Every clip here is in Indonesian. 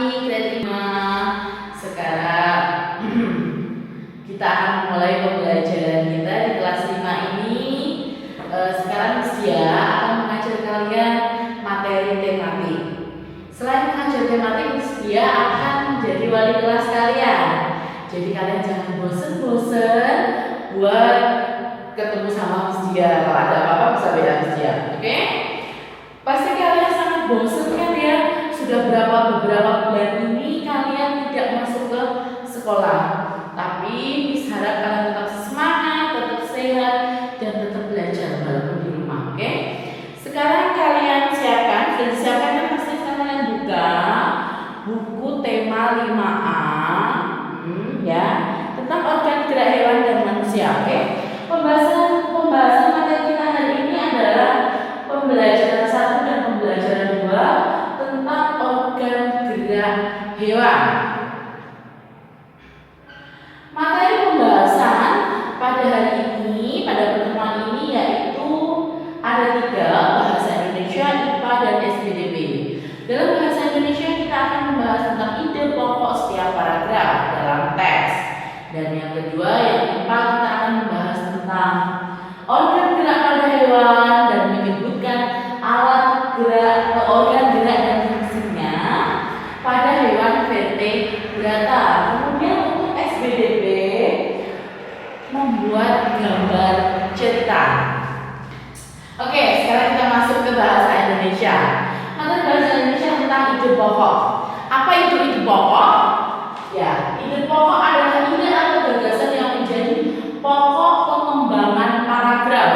pagi grade 5. Sekarang kita akan mulai pembelajaran kita di kelas 5 ini. Sekarang Dia akan mengajar kalian materi tematik. Selain mengajar tematik, Dia akan menjadi wali kelas kalian. Jadi kalian jangan bosen-bosen buat ketemu sama Dia. Kalau ada apa-apa bisa WA Dia, oke? Pasti kalian sangat bosen kan ya? Sudah beberapa bulan ini kalian tidak masuk ke sekolah. Tapi Miss harap kalian tetap semangat, tetap sehat, dan tetap belajar walaupun di rumah, oke? Sekarang kalian siapkan, sudah disiapkan kan? Pasti kalian buka buku tema 5A ya, tentang organ gerak hewan dan manusia, oke? Pembahasan materi kita hari ini adalah pembelajaran 1 dan pembelajaran 2 tentang organ gerak hewan. Materi pembahasan pada hari ini, pada pertemuan ini yaitu ada 3, bahasa Indonesia, IPA, dan SPDB. Dalam bahasa Indonesia kita akan membahas tentang ide pokok setiap paragraf dalam teks. Dan yang kedua, yang IPA, kita akan membahas tentang organ gerak pada hewan dan menyebutkan alat gerak, organ gerak dan fungsinya pada hewan vertebrata. Kemudian untuk SPDB membuat gambar cerita. Oke, sekarang kita masuk ke bahasa Indonesia. Materi bahasa Indonesia tentang ide pokok. Apa itu ide pokok? Ya, ide pokok adalah ide atau gagasan yang menjadi pokok pengembangan paragraf.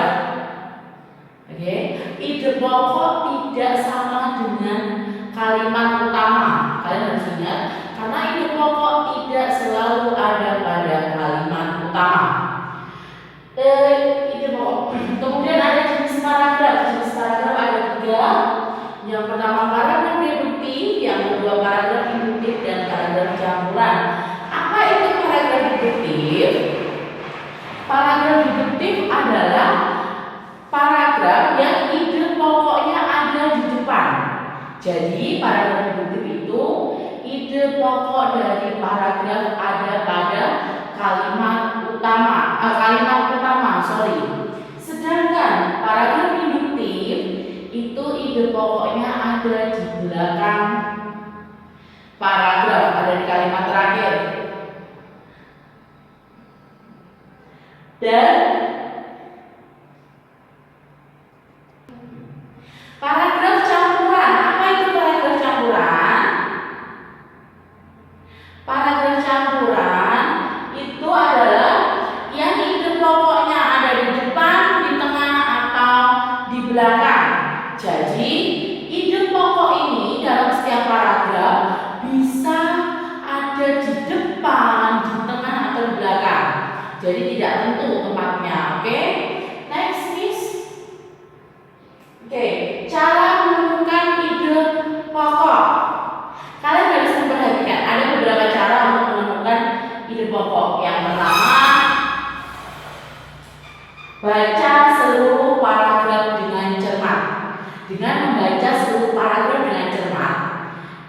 Oke, ide pokok tidak sama dengan kalimat utama. Kalian harus ingat, karena ide pokok tidak selalu ada pada kalimat utama. Ide pokok. Kemudian ada jenis paragraf. Jenis paragraf ada 3. Yang pertama paragraf deduktif, yang kedua paragraf induktif, dan paragraf campuran. Apa itu paragraf deduktif? Paragraf deduktif adalah paragraf yang ide pokoknya ada di depan. Jadi paragraf deduktif itu ide pokok dari paragraf ada pada kalimat utama. Sedangkan paragraf induktif itu ide pokoknya ada di belakang paragraf, ada di kalimat terakhir. Dan paragraf campuran. Apa itu paragraf campuran? Paragraf campuran itu adalah yang ide pokoknya ada di depan, di tengah, atau di belakang. Jadi ide pokok ini dalam setiap paragraf bisa ada di depan, di tengah, atau di belakang. Jadi tidak tentu tempatnya, oke? Next, Miss. Oke, cara menemukan ide pokok. Kalian harus memperhatikan ada beberapa cara untuk menemukan ide pokok. Yang pertama, baca seluruh paragraf dengan cermat. Dengan membaca seluruh paragraf dengan cermat,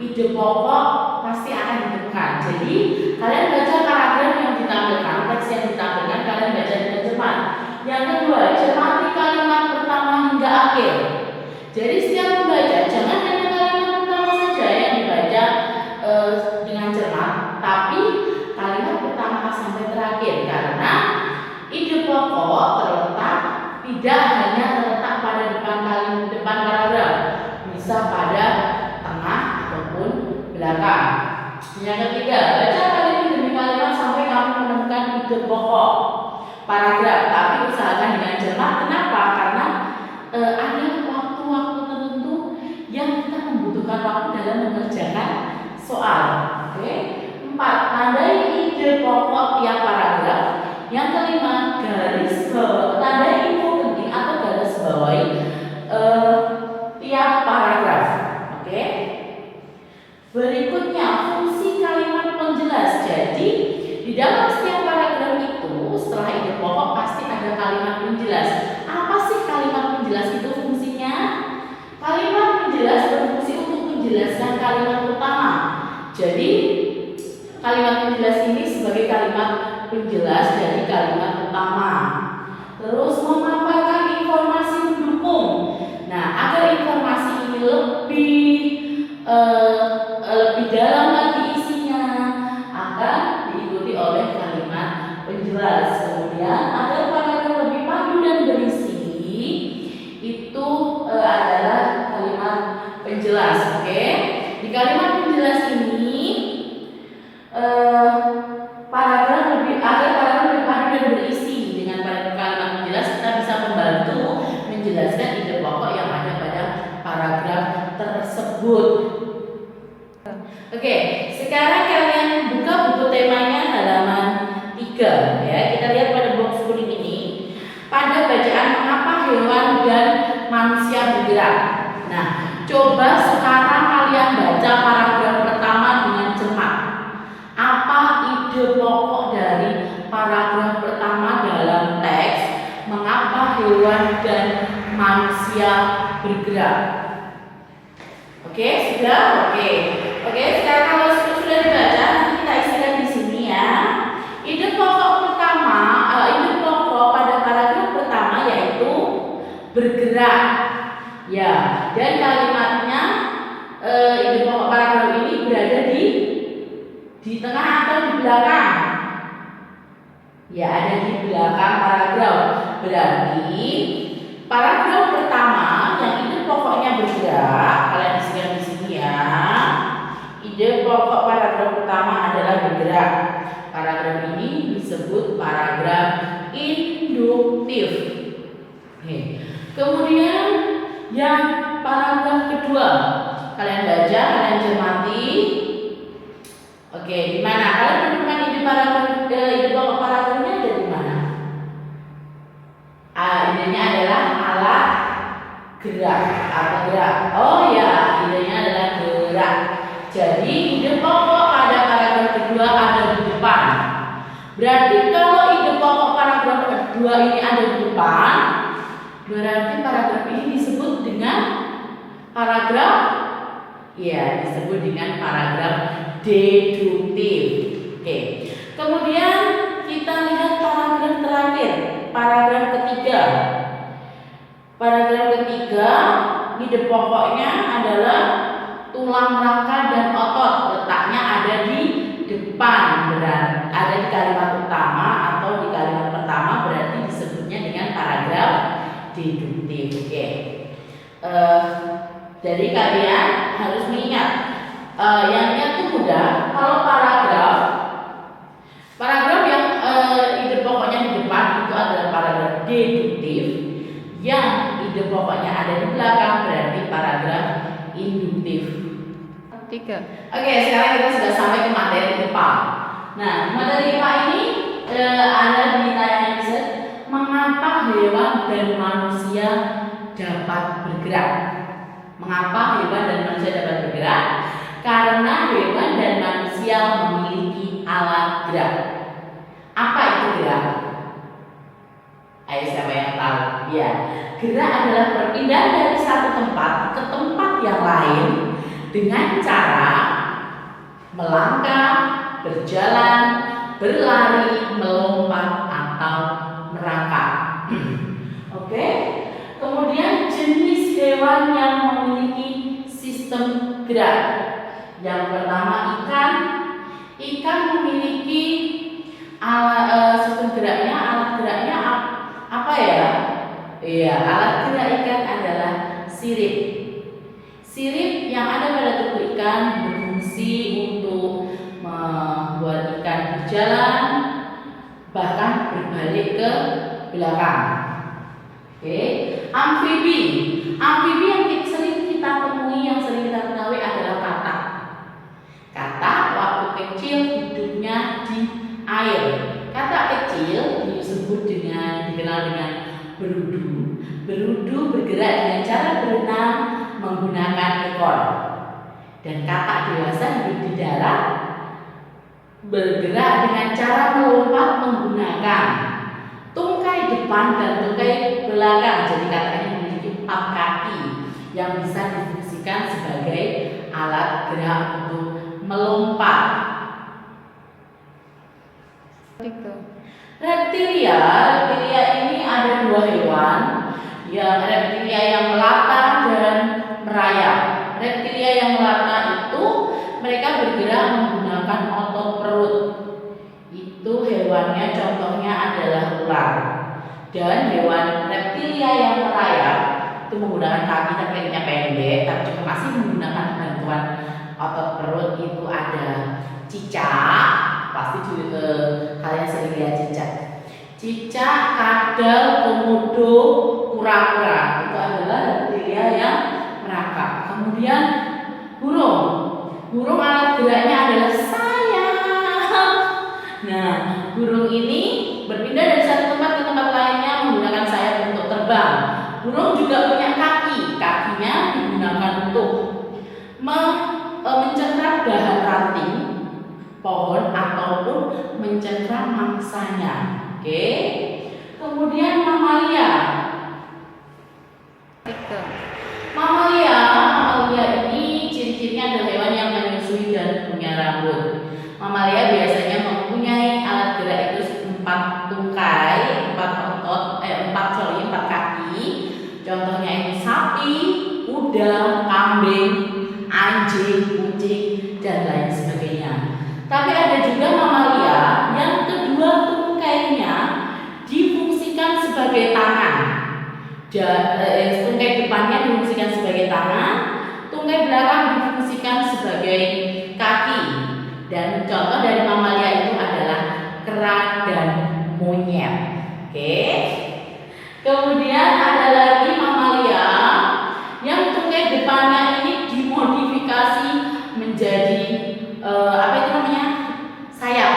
ide pokok pasti akan ditemukan. Jadi kalian baca paragraf yang ditampilkan, teks yang ditampilkan, kalian baca dengan cermat. Yang kedua, cermati kalimat pertama hingga akhir. Jadi setiap membaca, jangan hanya kalimat pertama saja yang dibaca dengan cermat, tapi kalimat pertama sampai terakhir. Karena ide pokok tidak hanya terletak pada depan paragraf, bisa pada tengah ataupun belakang. Yang ketiga, baca kalimat demi kalimat sampai kamu menemukan ide pokok paragraf, tapi usahakan dengan cermat. Kenapa? Karena ada waktu-waktu tertentu yang kita membutuhkan waktu dalam mengerjakan soal. Oke. 4. Tandai ide pokok tiap paragraf. Yang kelima, garis bawah, tandai info penting atau garis bawahi tiap paragraf. Oke. Berikutnya, fungsi kalimat penjelas. Jadi di dalam setiap paragraf itu setelah ide pokok pasti ada kalimat penjelas. Apa sih kalimat penjelas itu fungsinya? Kalimat penjelas berfungsi untuk menjelaskan kalimat utama. Jadi kalimat penjelas ini sebagai kalimat penjelas dari kalimat utama. Terus memaparkan informasi pendukung. Nah, agar informasi ini lebih dalam lagi isinya, akan diikuti oleh kalimat penjelas. Kemudian agar paragraf lebih padu dan berisi, itu adalah kalimat penjelas. Oke, di kalimat penjelas ini agar paragraf lebih padu dan berisi. Dengan kalimat penjelas kita bisa membantu menjelaskan ide pokok yang ada pada paragraf tersebut. Oke, sekarang kalian buka buku temanya halaman 3 ya. Kita lihat pada box kuning ini. Pada bacaan mengapa hewan dan manusia bergerak. Nah, coba sekarang kalian baca paragraf pertama dengan cermat. Apa ide pokok dari paragraf pertama dalam teks mengapa hewan dan manusia bergerak? Oke, sudah? Oke, sekarang kalau sudah dibaca, nanti kita isikan di sini ya. Ide pokok pada paragraf pertama yaitu bergerak. Ya, dan kalimatnya ide pokok paragraf ini berada di tengah atau di belakang? Ya, ada di belakang paragraf. Berarti paragraf pertama yang ide pokoknya bergerak, kalian isikan di sini ya. Ide pokok paragraf pertama adalah bergerak. Paragraf ini disebut paragraf induktif. Oke. Kemudian yang paragraf kedua, kalian baca, kalian cermati. Oke, di mana? Kalian menemukan ide pokok paragrafnya ada di mana? Idenya adalah alat gerak atau gerak. Oh ya, idenya adalah gerak. Jadi ide pokok pada paragraf kedua ada di depan. Berarti kalau ide pokok paragraf kedua ini ada di depan, berarti paragraf ini disebut dengan paragraf, ya, disebut dengan paragraf deduktif. Oke. Kemudian kita lihat paragraf terakhir, paragraf ketiga. Paragraf ketiga, ide pokoknya adalah tulang rangka dan otot. Letaknya ada di depan, berarti ada di kalimat utama atau di kalimat pertama, berarti disebutnya dengan paragraf deduktif. Oke. Jadi kalian harus mengingat, yang itu mudah. Kalau paragraf yang ide pokoknya di depan itu adalah paragraf deduktif. Yang ide pokoknya ada di belakang berarti paragraf induktif. 3. Oke, sekarang kita sudah sampai ke materi IPA. Nah, materi IPA ini ada di tayangan Z. Mengapa hewan dan manusia dapat bergerak? Mengapa hewan dan manusia dapat bergerak? Karena hewan dan manusia memiliki alat gerak. Apa itu gerak? Ayo, siapa yang tahu? Ya, gerak adalah perpindahan dari satu tempat ke tempat yang lain dengan cara melangkah, berjalan, berlari, melompat, atau merangkak. Oke. Kemudian jenis hewan yang memiliki sistem gerak. Yang pertama ikan. Ikan memiliki sistem geraknya, alat geraknya apa ya? Iya, alat gerak ikan adalah sirip. Sirip yang ada pada tubuh ikan berfungsi untuk membuat ikan berjalan, bahkan berbalik ke belakang. Oke. Amfibi. Amfibi yang sering kita temui, yang sering kita ketahui adalah katak. Katak waktu kecil hidupnya di air. Katak kecil dikenal dengan berudu. Berudu bergerak dengan cara berenang menggunakan ekor. Dan katak dewasa hidup di darat, bergerak dengan cara melompat menggunakan tungkai depan dan tungkai belakang. Jadi kataknya memiliki 4 kaki yang bisa difungsikan sebagai alat gerak untuk melompat. 3. Reptilia ini ada 2 hewan, ya, reptilia yang melata dan merayap. Reptilia yang melata itu mereka bergerak menggunakan otot perut. Itu hewannya contohnya adalah ular. Dan hewan reptilia yang merayap itu menggunakan kaki tapi kakinya pendek, tapi juga masih menggunakan bantuan otot perut, itu ada cicak. Pasti juga kalian sering lihat cicak. Cicak, kadal, komodo, kura-kura itu adalah reptilia yang merangkak. Kemudian burung. Burung alat geraknya adalah sayap. Nah, burung ini berpindah dari satu tempat ke tempat lainnya menggunakan sayap untuk terbang. Burung juga punya kaki. Kakinya digunakan untuk mencengkram dahan ranting pohon ataupun mencengkram mangsanya. Oke. Kemudian mamalia. 3. Mamalia ini ciri-cirinya adalah hewan yang menyusui dan punya rambut. Mamalia biasanya mempunyai alat gerak itu 4 tungkai, 4 kaki. Contohnya ini sapi, kuda, kambing, anjing, kucing, dan lain sebagainya. Tapi ada juga mamalia yang kedua tungkainya difungsikan sebagai tangan. Tungkai depannya difungsikan sebagai tangan, tungkai belakang difungsikan sebagai kaki. Dan contoh dari mamalia itu adalah kera dan monyet. Oke. Kemudian ada lagi mamalia yang tungkai depannya ini dimodifikasi menjadi sayap.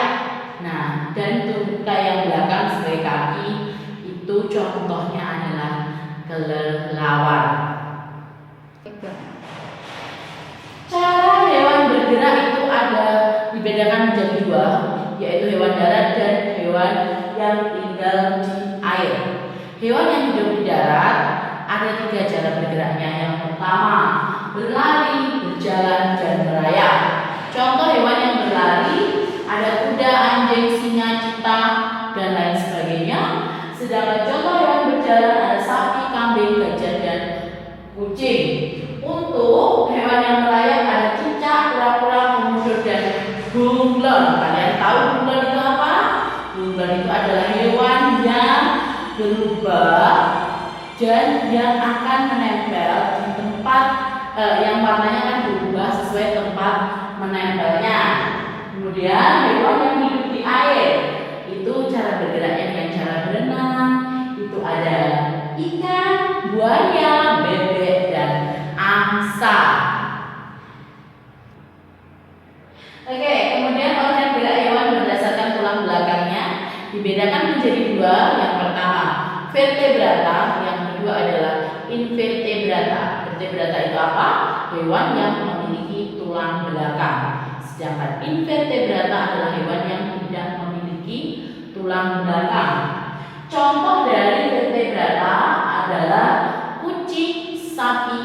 Nah, dan tungkai yang belakang sebagai kaki itu contohnya adalah kelelawar. 3. Cara hewan bergerak itu ada dibedakan menjadi 2, yaitu hewan darat dan hewan yang tinggal di air. Hewan yang hidup di darat ada 3 cara bergeraknya. Yang pertama, berlari, berjalan, dan merayap. Contoh hewan yang berlari ada kuda, anjing, singa, cita, dan lain sebagainya. Sedangkan contoh hewan berjalan ada sapi, kambing, gajah, dan kucing. Untuk hewan yang merayap ada cicak, kura-kura, komodo, dan bunglon. Kalian tahu bunglon itu apa? Bunglon itu adalah hewan yang berubah dan yang akan menempel di tempat yang warnanya kan berubah sesuai tempat menempelnya. Kemudian hewan yang hidup di air itu cara bergeraknya dengan cara berenang. Itu ada ikan, buaya, bebek, dan angsa. Oke, kemudian organ gerak hewan berdasarkan tulang belakangnya dibedakan menjadi 2. Yang pertama vertebrata, yang kedua adalah invertebrata. Vertebrata itu apa? Hewan yang memiliki tulang belakang. Sedangkan invertebrata adalah hewan yang tidak memiliki tulang belakang. Contoh dari vertebrata adalah kucing, sapi,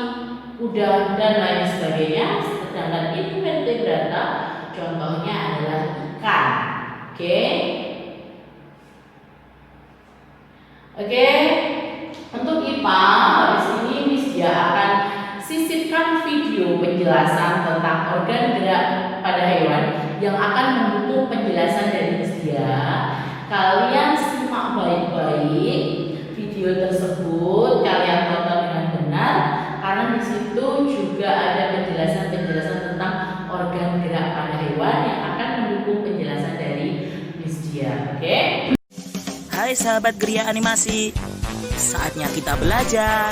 kuda, dan lain sebagainya. Sedangkan invertebrata contohnya adalah ikan. Oke. Untuk IPA habis ini Miss Dia akan sisipkan video penjelasan tentang organ gerak pada hewan yang akan mendukung penjelasan dari Miss Dia. Kalian simak baik-baik video tersebut, kalian tonton dengan benar karena di situ juga ada penjelasan-penjelasan tentang organ gerak pada hewan yang akan mendukung penjelasan dari Miss Dia. Oke? Hai sahabat Gria Animasi, saatnya kita belajar.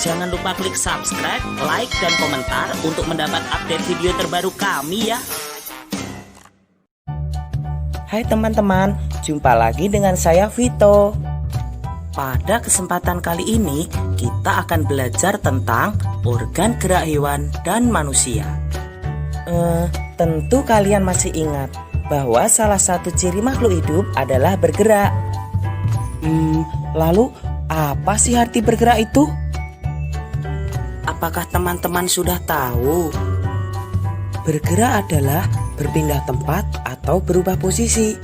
Jangan lupa klik subscribe, like, dan komentar untuk mendapat update video terbaru kami ya. Hai teman-teman, jumpa lagi dengan saya Vito. Pada kesempatan kali ini, kita akan belajar tentang organ gerak hewan dan manusia. Tentu kalian masih ingat bahwa salah satu ciri makhluk hidup adalah bergerak. Lalu apa sih arti bergerak itu? Apakah teman-teman sudah tahu? Bergerak adalah berpindah tempat atau berubah posisi.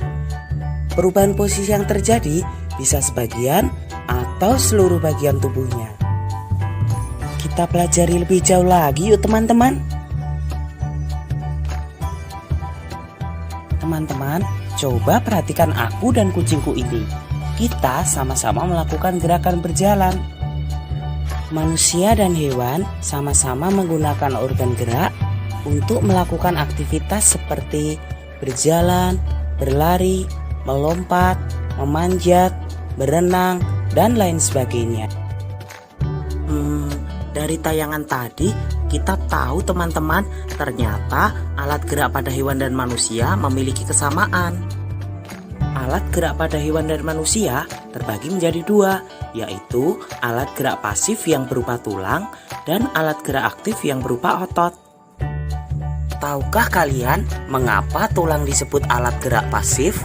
Perubahan posisi yang terjadi bisa sebagian atau seluruh bagian tubuhnya. Kita pelajari lebih jauh lagi yuk teman-teman. Teman-teman, coba perhatikan aku dan kucingku ini. Kita sama-sama melakukan gerakan berjalan. Manusia dan hewan sama-sama menggunakan organ gerak untuk melakukan aktivitas seperti berjalan, berlari, melompat, memanjat, berenang, dan lain sebagainya. Dari tayangan tadi kita tahu teman-teman, ternyata alat gerak pada hewan dan manusia memiliki kesamaan. Alat gerak pada hewan dan manusia terbagi menjadi dua, yaitu alat gerak pasif yang berupa tulang dan alat gerak aktif yang berupa otot. Tahukah kalian mengapa tulang disebut alat gerak pasif?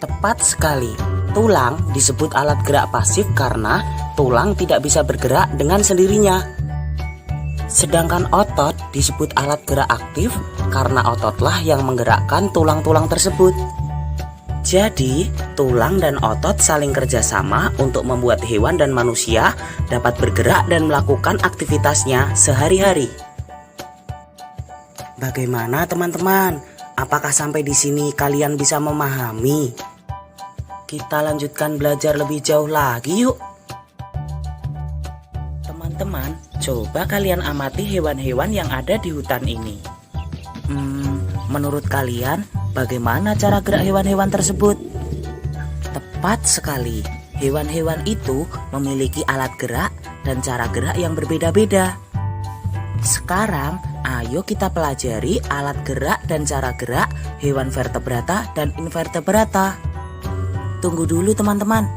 Tepat sekali, tulang disebut alat gerak pasif karena tulang tidak bisa bergerak dengan sendirinya. Sedangkan otot disebut alat gerak aktif karena ototlah yang menggerakkan tulang-tulang tersebut. Jadi, tulang dan otot saling kerjasama untuk membuat hewan dan manusia dapat bergerak dan melakukan aktivitasnya sehari-hari. Bagaimana teman-teman? Apakah sampai di sini kalian bisa memahami? Kita lanjutkan belajar lebih jauh lagi yuk. Teman-teman, coba kalian amati hewan-hewan yang ada di hutan ini. Menurut kalian, bagaimana cara gerak hewan-hewan tersebut? Tepat sekali, hewan-hewan itu memiliki alat gerak dan cara gerak yang berbeda-beda. Sekarang, ayo kita pelajari alat gerak dan cara gerak hewan vertebrata dan invertebrata. Tunggu dulu teman-teman.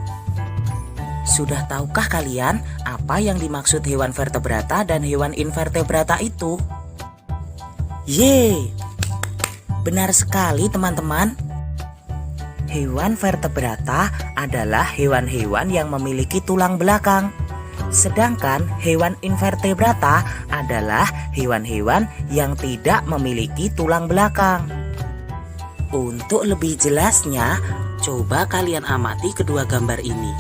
Sudah tahukah kalian apa yang dimaksud hewan vertebrata dan hewan invertebrata itu? Yeay! Benar sekali teman-teman. Hewan vertebrata adalah hewan-hewan yang memiliki tulang belakang. Sedangkan hewan invertebrata adalah hewan-hewan yang tidak memiliki tulang belakang. Untuk lebih jelasnya, coba kalian amati kedua gambar ini.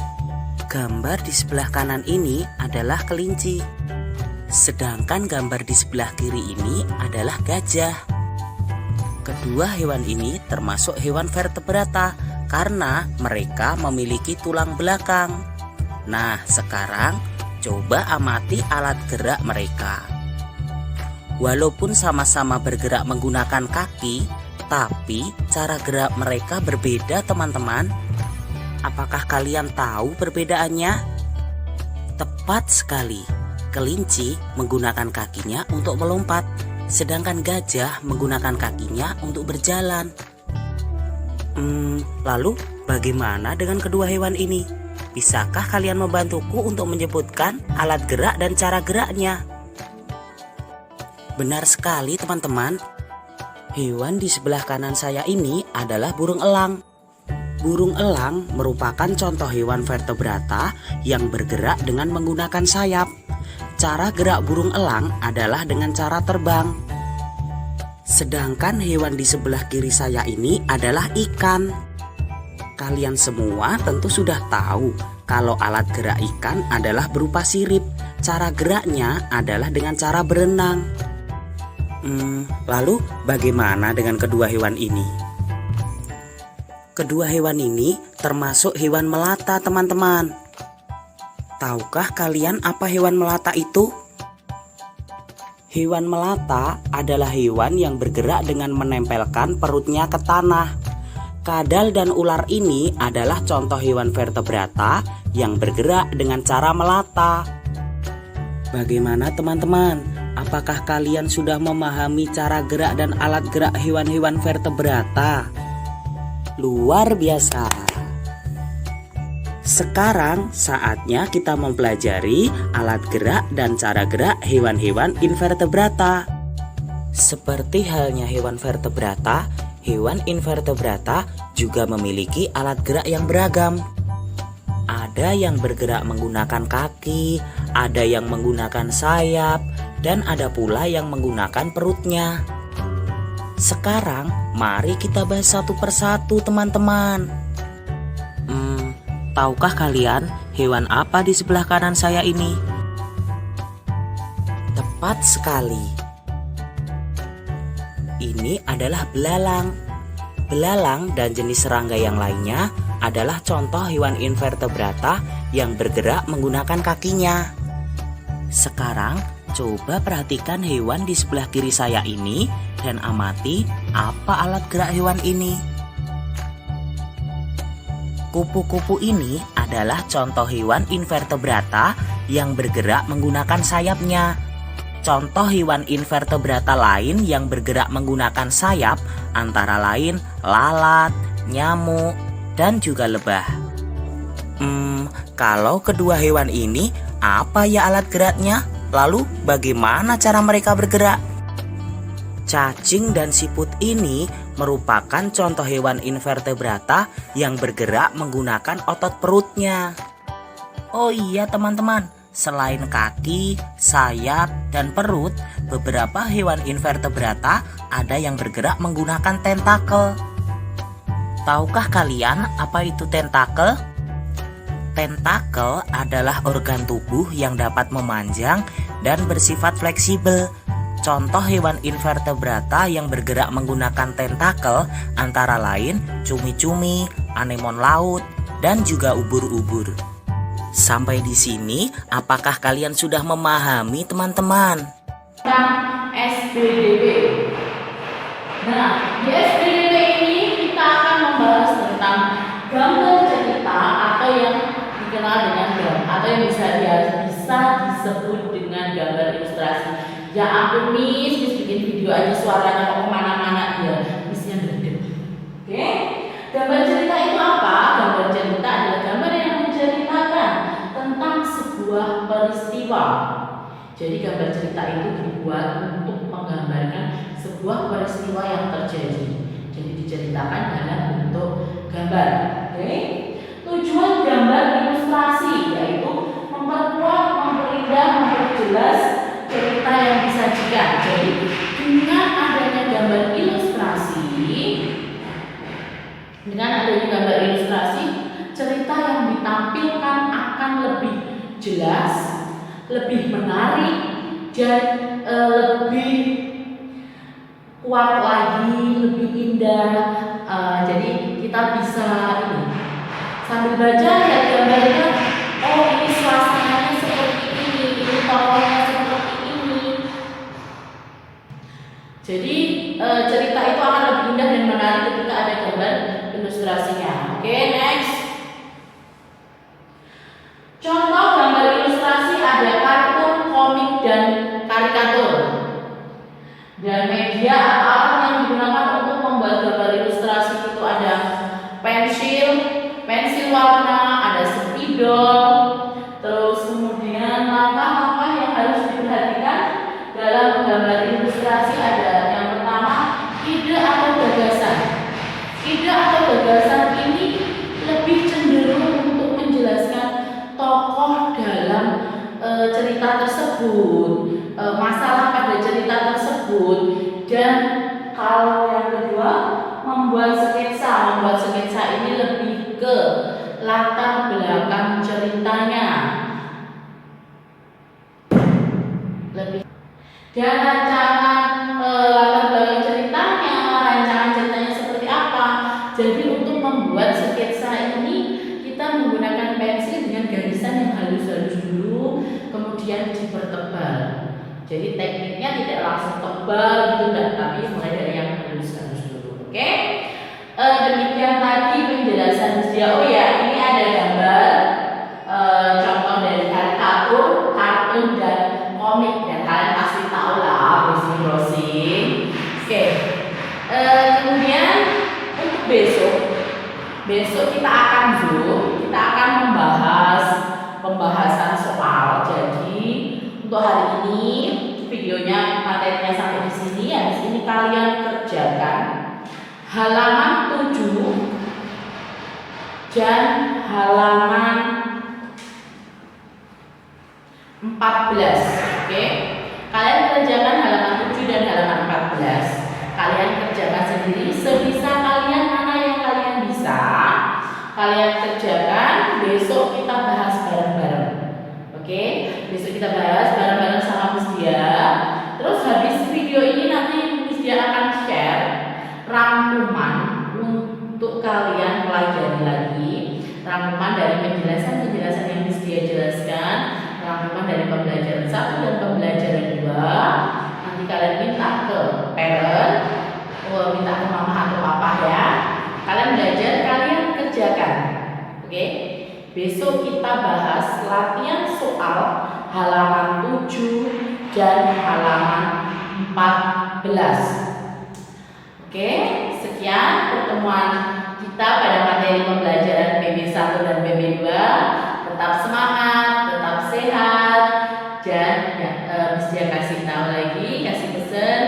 Gambar di sebelah kanan ini adalah kelinci. Sedangkan gambar di sebelah kiri ini adalah gajah. Kedua hewan ini termasuk hewan vertebrata karena mereka memiliki tulang belakang. Nah, sekarang coba amati alat gerak mereka. Walaupun sama-sama bergerak menggunakan kaki, tapi cara gerak mereka berbeda teman-teman. Apakah kalian tahu perbedaannya? Tepat sekali, kelinci menggunakan kakinya untuk melompat, sedangkan gajah menggunakan kakinya untuk berjalan. Lalu bagaimana dengan kedua hewan ini? Bisakah kalian membantuku untuk menyebutkan alat gerak dan cara geraknya? Benar sekali teman-teman. Hewan di sebelah kanan saya ini adalah burung elang. Burung elang merupakan contoh hewan vertebrata yang bergerak dengan menggunakan sayap. Cara gerak burung elang adalah dengan cara terbang. Sedangkan hewan di sebelah kiri saya ini adalah ikan. Kalian semua tentu sudah tahu kalau alat gerak ikan adalah berupa sirip. Cara geraknya adalah dengan cara berenang. Lalu bagaimana dengan kedua hewan ini? Kedua hewan ini termasuk hewan melata teman-teman. Tahukah kalian apa hewan melata itu? Hewan melata adalah hewan yang bergerak dengan menempelkan perutnya ke tanah. Kadal dan ular ini adalah contoh hewan vertebrata yang bergerak dengan cara melata. Bagaimana teman-teman? Apakah kalian sudah memahami cara gerak dan alat gerak hewan-hewan vertebrata? Luar biasa. Sekarang saatnya kita mempelajari alat gerak dan cara gerak hewan-hewan invertebrata. Seperti halnya hewan vertebrata, hewan invertebrata juga memiliki alat gerak yang beragam. Ada yang bergerak menggunakan kaki, ada yang menggunakan sayap, dan ada pula yang menggunakan perutnya. Sekarang mari kita bahas satu persatu teman-teman. Tahukah kalian hewan apa di sebelah kanan saya ini? Tepat sekali. Ini adalah belalang. Belalang dan jenis serangga yang lainnya adalah contoh hewan invertebrata yang bergerak menggunakan kakinya. Sekarang coba perhatikan hewan di sebelah kiri saya ini dan amati apa alat gerak hewan ini. Kupu-kupu ini adalah contoh hewan invertebrata yang bergerak menggunakan sayapnya. Contoh hewan invertebrata lain yang bergerak menggunakan sayap antara lain lalat, nyamuk, dan juga lebah. Kalau kedua hewan ini, apa ya alat geraknya? Lalu bagaimana cara mereka bergerak? Cacing dan siput ini merupakan contoh hewan invertebrata yang bergerak menggunakan otot perutnya. Oh iya teman-teman, selain kaki, sayap, dan perut, beberapa hewan invertebrata ada yang bergerak menggunakan tentakel. Tahukah kalian apa itu tentakel? Tentakel adalah organ tubuh yang dapat memanjang dan bersifat fleksibel. Contoh hewan invertebrata yang bergerak menggunakan tentakel antara lain cumi-cumi, anemon laut, dan juga ubur-ubur. Sampai di sini, apakah kalian sudah memahami teman-teman? Tentang SPDB. Nah, di SPDB ini kita akan membahas tentang gambar cerita atau yang dikenal dengan gambar atau yang bisa disebut dengan gambar ilustrasi. Ya ampun Miss bikin video aja suaranya kok kemana-mana ya, Missnya gede. Oke, gambar cerita itu apa? Gambar cerita adalah gambar yang menceritakan tentang sebuah peristiwa. Jadi gambar cerita itu dibuat untuk menggambarkan sebuah peristiwa yang terjadi. Jadi diceritakan dalam bentuk gambar. Oke. Tujuan gambar ilustrasi yaitu memperkuat, memperindah, memperjelas cerita yang disajikan. Jadi dengan adanya gambar ilustrasi, cerita yang ditampilkan akan lebih jelas, lebih menarik, dan lebih kuat lagi, lebih indah. Jadi kita bisa sambil baca lihat gambarnya, oh ini suasananya seperti ini tokohnya seperti ini. Jadi cerita itu akan lebih indah dan menarik ketika ada gambar ilustrasinya. Oke, next. Contoh gambar ilustrasi ada kartun, komik, dan karikatur. Dan media atau alat yang digunakan untuk membuat gambar ilustrasi itu ada pensil warna, ada spidol, terus kemudian langkah-langkah yang harus diperhatikan dalam menggambar ilustrasi ada yang pertama, ide atau gagasan. Ide atau gagasan ini lebih cenderung untuk menjelaskan tokoh dalam cerita tersebut, masalah pada cerita tersebut, dan kalau yang kedua membuat sketsa. Membuat sketsa ini lebih ke latar belakang ceritanya, dan rancangan latar belakang ceritanya, rancangan ceritanya seperti apa. Jadi untuk membuat sketsa ini kita menggunakan pensil dengan garisan yang halus-halus dulu, kemudian dipertebal. Jadi tekniknya tidak langsung tebal gitu, tapi mulai dari yang halus-halus dulu. Oke? Demikian tadi penjelasan dia. Oh ya, ini ada gambar contoh dari karikatur, kartun, dan komik. Dan kalian pasti tahu lah browsing. Oke. Kemudian untuk besok kita akan membahas pembahasan soal. Jadi untuk hari ini videonya materinya sampai di sini. Habis ini kalian kerjakan halaman 7 dan halaman 14. Oke? Kalian kerjakan halaman 7 dan halaman 14. Kalian kerjakan Jadi sebisa kalian, mana yang kalian bisa kalian kerjakan, besok kita bahas bareng-bareng. Oke, besok kita bahas bareng-bareng sama Miss Dia. Terus habis video ini nanti Miss Dia akan share rangkuman untuk kalian pelajari lagi. Rangkuman dari penjelasan yang Miss Dia jelaskan, rangkuman dari pembelajaran 1 dan pembelajaran 2. Nanti kalian minta ke parent, minta ke mama atau papa ya. Kalian belajar, kalian kerjakan. Oke? Besok kita bahas latihan soal halaman 7 dan halaman 14. Oke, sekian pertemuan kita pada materi pembelajaran PB1 dan PB2. Tetap semangat, tetap sehat, dan Miss Dia kasih tahu lagi, kasih pesan,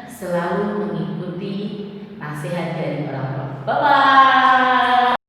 selalu mengikuti nasihat dari orang tua. Bye bye.